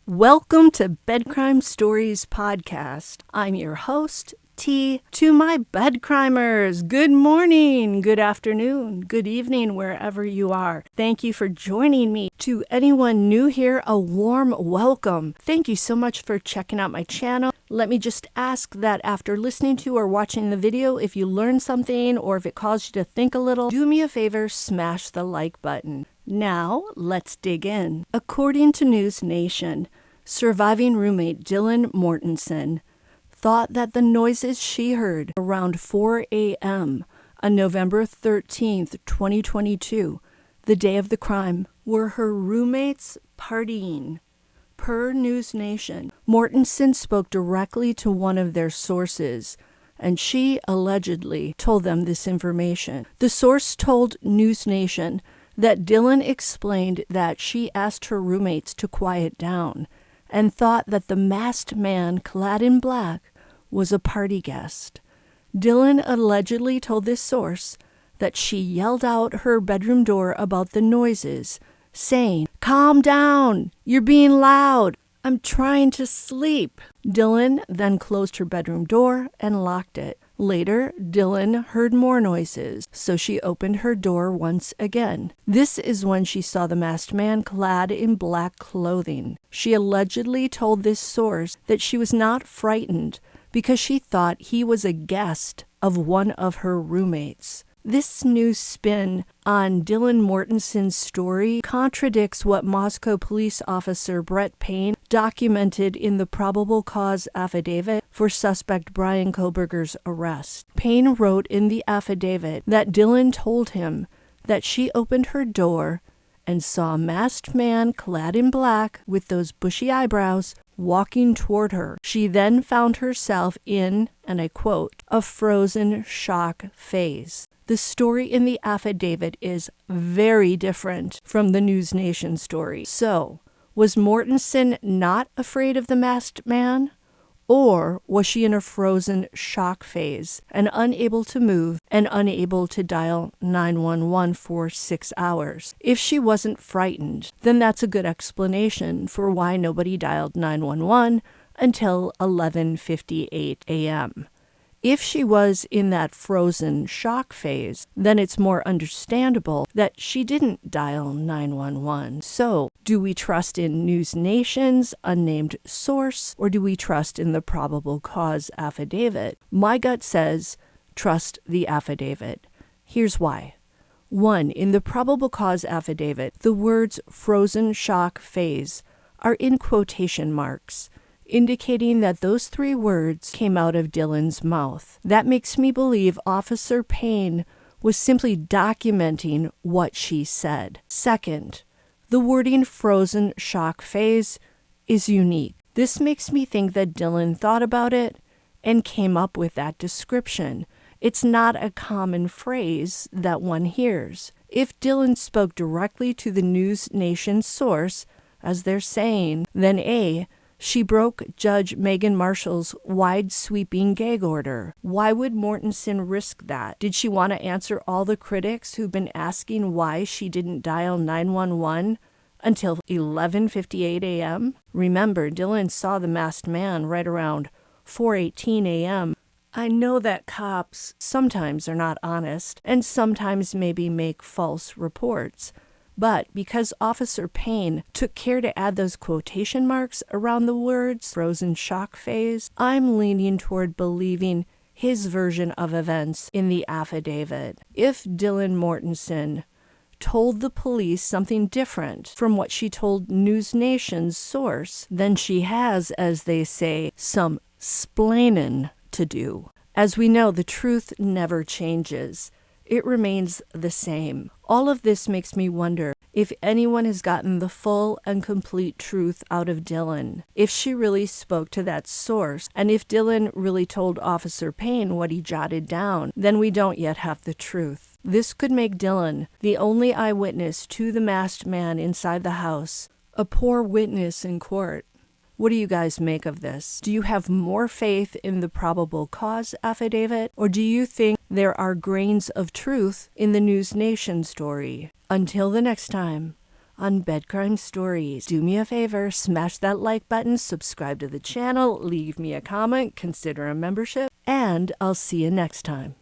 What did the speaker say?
Welcome to Bed Crime Stories Podcast. I'm your host, T. To my bed crimers, good morning, good afternoon, good evening, wherever you are. Thank you for joining me. To anyone new here, a warm welcome. Thank you so much for checking out my channel. Let me just ask that after listening to or watching the video, if you learned something or if it caused you to think a little, do me a favor, smash the like button. Now, let's dig in. According to NewsNation, surviving roommate Dylan Mortensen thought that the noises she heard around 4 a.m. on November 13th, 2022, the day of the crime, were her roommates partying. Per NewsNation, Mortensen spoke directly to one of their sources, and she allegedly told them this information. The source told NewsNation that Dylan explained that she asked her roommates to quiet down and thought that the masked man clad in black was a party guest. Dylan allegedly told this source that she yelled out her bedroom door about the noises, saying, "Calm down, you're being loud, I'm trying to sleep." Dylan then closed her bedroom door and locked it. Later, Dylan heard more noises, so she opened her door once again. This is when she saw the masked man clad in black clothing. She allegedly told this source that she was not frightened because she thought he was a guest of one of her roommates. This new spin on Dylan Mortensen's story contradicts what Moscow police officer Brett Payne documented in the probable cause affidavit for suspect Brian Koberger's arrest. Payne wrote in the affidavit that Dylan told him that she opened her door and saw a masked man clad in black with those bushy eyebrows walking toward her. She then found herself in, and I quote, a frozen shock phase. The story in the affidavit is very different from the NewsNation story. So, was Mortensen not afraid of the masked man? Or was she in a frozen shock phase and unable to move and unable to dial 911 for 6 hours? If she wasn't frightened, then that's a good explanation for why nobody dialed 911 until 11:58 a.m. If she was in that frozen shock phase, then it's more understandable that she didn't dial 911. So, do we trust in NewsNation's unnamed source, or do we trust in the probable cause affidavit? My gut says trust the affidavit. Here's why. 1. In the probable cause affidavit, the words frozen shock phase are in quotation marks, indicating that those 3 words came out of Dylan's mouth. That makes me believe Officer Payne was simply documenting what she said. 2nd, the wording frozen shock phase is unique. This makes me think that Dylan thought about it and came up with that description. It's not a common phrase that one hears. If Dylan spoke directly to the NewsNation source, as they're saying, then A, she broke Judge Megan Marshall's wide-sweeping gag order. Why would Mortensen risk that? Did she want to answer all the critics who've been asking why she didn't dial 911 until 11:58 a.m.? Remember, Dylan saw the masked man right around 4:18 a.m. I know that cops sometimes are not honest and sometimes maybe make false reports. But because Officer Payne took care to add those quotation marks around the words frozen shock phase, I'm leaning toward believing his version of events in the affidavit. If Dylan Mortensen told the police something different from what she told NewsNation's source, then she has, as they say, some splainin' to do. As we know, the truth never changes. It remains the same. All of this makes me wonder if anyone has gotten the full and complete truth out of Dylan, if she really spoke to that source, and if Dylan really told Officer Payne what he jotted down, then we don't yet have the truth. This could make Dylan the only eyewitness to the masked man inside the house, a poor witness in court. What do you guys make of this? Do you have more faith in the probable cause affidavit, or do you think there are grains of truth in the NewsNation story? Until the next time, on Bed Crime Stories. Do me a favor, smash that like button, subscribe to the channel, leave me a comment, consider a membership, and I'll see you next time.